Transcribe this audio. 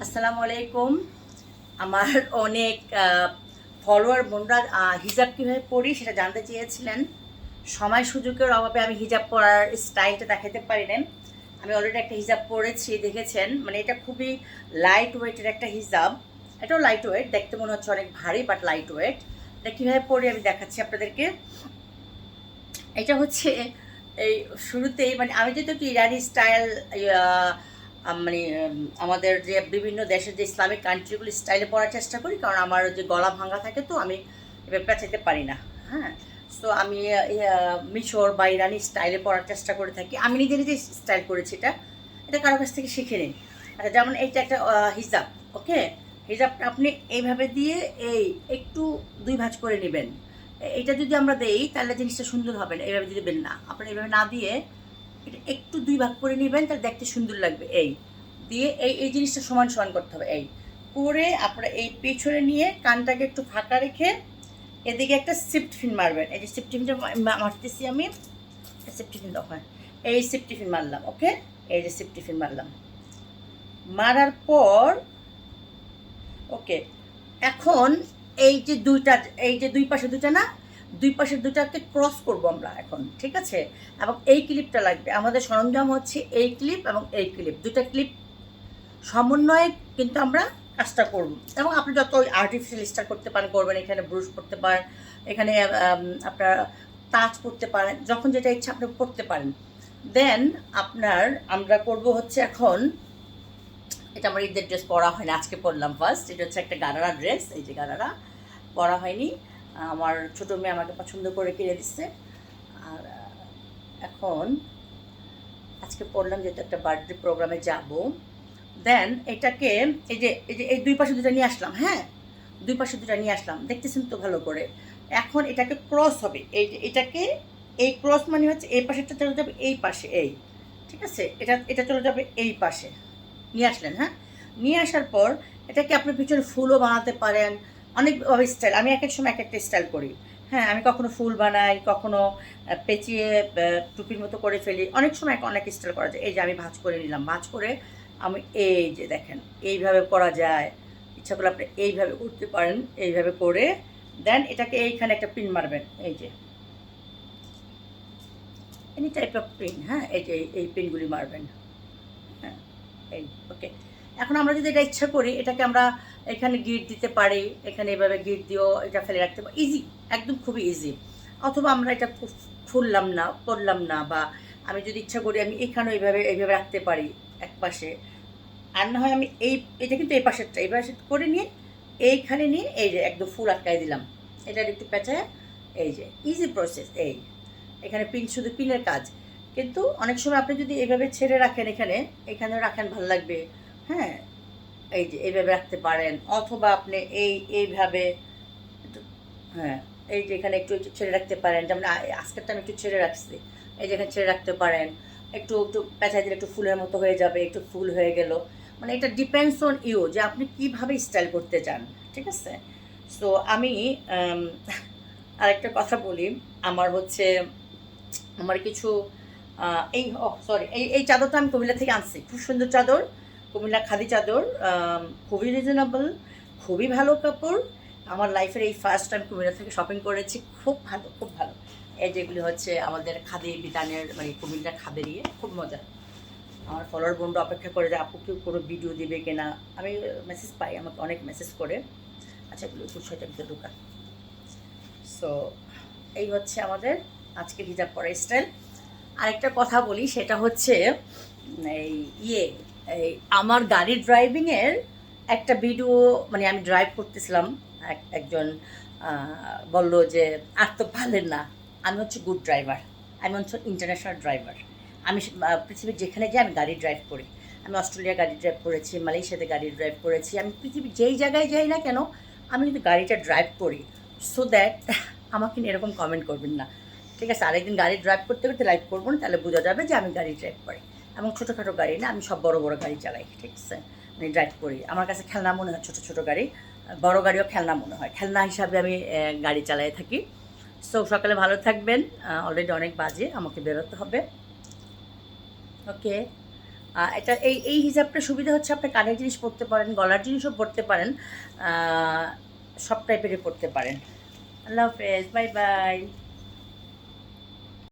আসসালামু আলাইকুম। আমার অনেক ফলোয়ার বোনরা হিজাব কীভাবে পরি সেটা জানতে চেয়েছিলেন। সময় সুযোগের অভাবে আমি হিজাব পরার স্টাইলটা দেখাতে পারিনি। আমি অলরেডি একটা হিজাব পরেছি, দেখেছেন। মানে এটা খুবই লাইট ওয়েটের একটা হিজাব। এটাও লাইট ওয়েট, দেখতে মনে হচ্ছে অনেক ভারী, বাট লাইট ওয়েট। এটা কীভাবে পরি আমি দেখাচ্ছি আপনাদেরকে। এটা হচ্ছে এই শুরুতেই, মানে আমি যেহেতু একটু ইরানি স্টাইল, মানে আমাদের যে বিভিন্ন দেশের যে ইসলামিক কান্ট্রিগুলো স্টাইলে পড়ার চেষ্টা করি, কারণ আমার যে গলা ভাঙা থাকে, তো আমি এবার পেঁচাইতে পারি না। হ্যাঁ, সো আমি মিশর বা ইরানি স্টাইলে পড়ার চেষ্টা করে থাকি। আমি নিজে নিজে স্টাইল করেছি এটা, এটা কারোর কাছ থেকে শিখে নিই। আচ্ছা, যেমন এইটা একটা হিজাব। ওকে, হিজাবটা আপনি এইভাবে দিয়ে এই একটু দুই ভাঁজ করে নেবেন। এটা যদি আমরা দেই তাহলে জিনিসটা সুন্দর হবে না। এইভাবে যদি দেবেন না, আপনি এইভাবে না দিয়ে এটা একটু দুই ভাগ করে নেবেন, তাহলে দেখতে সুন্দর লাগবে। এই দিয়ে এই এই জিনিসটা সমান সমান করতে হবে। এই করে আপনারা এই পেছনে নিয়ে কানটাকে একটু ফাঁকা রেখে এদিকে একটা সিফট ফিন মারবেন। এই যে সিফট ফিনটা মারতেছি আমি, সিফট ফিন দোকান, এই সিফট ফিন মারলাম। ওকে, এই যে সিফট ফিন মারলাম, মারার পর ওকে, এখন এই যে দুইটা, এই যে দুই পাশে দুইটা না, দুই পাশের দুটাকে ক্রস করব আমরা এখন, ঠিক আছে। এবং এই ক্লিপটা লাগবে, আমাদের সরঞ্জাম হচ্ছে এই ক্লিপ এবং এই ক্লিপ, দুটা ক্লিপ সমন্বয়ে কিন্তু আমরা কাজটা করব। এবং আপনি যত আর্টিফিশিয়াল স্টার করতে পারেন করবেন, এখানে ব্রুশ করতে পারেন, এখানে আপনার টাচ করতে পারেন, যখন যেটা ইচ্ছা আপনি করতে পারেন। দেন আপনার আমরা করব হচ্ছে এখন, এটা আমার ঈদের ড্রেস পরা হয়নি, আজকে পরলাম ফার্স্ট। এটা হচ্ছে একটা গারারা ড্রেস, এই যে গারারা পরা হয়নি, আমার ছোটো মেয়ে আমাকে পছন্দ করে কিনে দিচ্ছে। আর এখন আজকে পড়লাম, যেহেতু একটা বার্থডে প্রোগ্রামে যাব। দেন এটাকে এই যে এই যে এই দুই পাশে দুটা নিয়ে আসলাম। হ্যাঁ, দুই পাশে দুটা নিয়ে আসলাম, দেখতেছেন তো ভালো করে। এখন এটাকে ক্রস হবে, এই যে এটাকে, এই ক্রস মানে হচ্ছে এই পাশেরটা চলে যাবে এই পাশে, এই, ঠিক আছে। এটা এটা চলে যাবে এই পাশে, নিয়ে আসলেন। হ্যাঁ, নিয়ে আসার পর এটাকে আপনি পিছনে ফুলও বানাতে পারেন, অনেকভাবে স্টাইল। আমি এক এক সময় এক একটা স্টাইল করি। হ্যাঁ, আমি কখনো ফুল বানাই, কখনো পেঁচিয়ে টুপির মতো করে ফেলি, অনেক সময় অনেক স্টাইল করা যায়। এই যে আমি ভাঁজ করে নিলাম, ভাঁজ করে আমি এই যে দেখেন এইভাবে করা যায়। ইচ্ছা করলে আপনি এইভাবে করতে পারেন, এইভাবে করে দেন এটাকে এইখানে একটা পিন মারবেন, এই যে এনি টাইপ অফ পিন। হ্যাঁ, এই যে এই পিনগুলি মারবেন। হ্যাঁ, এই ওকে। এখন আমরা যদি এটা ইচ্ছা করি, এটাকে আমরা এখানে গিট দিতে পারি, এখানে এভাবে গিট দিয়েও এটা ফেলে রাখতে পারি, ইজি, একদম খুবই ইজি। অথবা আমরা এটা খুললাম না, করলাম না, বা আমি যদি ইচ্ছা করি আমি এখানেও এইভাবে এইভাবে রাখতে পারি এক পাশে। আর না হয় আমি এটা কিন্তু এই পাশেরটা এই পাশে করে নিয়ে এইখানে নিয়ে এই যে একদম ফুল আটকাই দিলাম, এটার একটু পেঁচায়, এই যে ইজি প্রসেস। এই এখানে পিন, শুধু পিনের কাজ। কিন্তু অনেক সময় আপনি যদি এইভাবে ছেড়ে রাখেন, এখানেও রাখেন, ভালো লাগবে। হ্যাঁ, এই যে এইভাবে রাখতে পারেন, অথবা আপনি এইভাবে একটু, হ্যাঁ, এই যে এখানে একটু একটু ছেড়ে রাখতে পারেন। যেমন আজকেরটা আমি একটু ছেড়ে রাখছি, এই যে এখানে ছেড়ে রাখতে পারেন। একটু একটু পেঁচাই দিলে একটু ফুলের মতো হয়ে যাবে, একটু ফুল হয়ে গেল। মানে এটা ডিপেন্ডস অন ইউ, যে আপনি কীভাবে স্টাইল করতে চান, ঠিক আছে। সো আমি আরেকটা কথা বলি, আমার হচ্ছে আমার কিছু এই সরি, এই চাদরটা আমি কুমিল্লা থেকে আনছি, খুব সুন্দর চাদর, কুমিল্লা খাদি চাদর, খুবই রিজনেবল, খুবই ভালো কাপড়। আমার লাইফের এই ফার্স্ট টাইম কুমিল্লা থেকে শপিং করেছি, খুব ভালো, খুব ভালো। এই যেগুলি হচ্ছে আমাদের খাদি বিতানের, মানে কুমিল্লার খাদের ইয়ে, খুব মজা। আমার ফলোয়ার বোনরা অপেক্ষা করে যে আপু কেউ কোনো ভিডিও দিবে কিনা। আমি মেসেজ পাই, আমাকে অনেক মেসেজ করে। আচ্ছা, এগুলো দুশোটা ভিতরে ঢোকা। সো এই হচ্ছে আমাদের আজকে হিজাব পরা স্টাইল। আরেকটা কথা বলি, সেটা হচ্ছে এই ইয়ে, এই আমার গাড়ি ড্রাইভিংয়ের একটা ভিডিও, মানে আমি ড্রাইভ করতেছিলাম, একজন বলল যে আর তো পারলেন না। আমি হচ্ছে গুড ড্রাইভার, আমি হচ্ছে ইন্টারন্যাশনাল ড্রাইভার। আমি পৃথিবীর যেখানে যাই আমি গাড়ি ড্রাইভ করি। আমি অস্ট্রেলিয়া গাড়ি ড্রাইভ করেছি, মালয়েশিয়াতে গাড়ি ড্রাইভ করেছি, আমি পৃথিবীর যেই জায়গায় যাই না কেন আমি কিন্তু গাড়িটা ড্রাইভ করি। সো দ্যাট আমাকে নিয়ে এরকম কমেন্ট করবেন না, ঠিক আছে। আরেকদিন গাড়ি ড্রাইভ করতে করতে লাইভ করবো না, তাহলে বোঝা যাবে যে আমি গাড়ি ড্রাইভ করি। এবং ছোটোখাটো গাড়ি না, আমি সব বড় বড় গাড়ি চালাই, ঠিক আছে। আমি ড্রাইভ করি, আমার কাছে খেলনা মনে হয় ছোটো ছোটো গাড়ি, বড় গাড়িও খেলনা মনে হয়, খেলনা হিসাবে আমি গাড়ি চালাই থাকি। সো সকালে ভালো থাকবেন, অলরেডি অনেক বাজে, আমাকে বেরোতে হবে। ওকে, এটা এই হিজাবটা সুবিধা হচ্ছে আপনি কানের জিনিস পরতে পারেন, গলার জিনিসও পরতে পারেন, সব টাইপেরই পরতে পারেন। আল্লাহ হাফেজ, বাই বাই।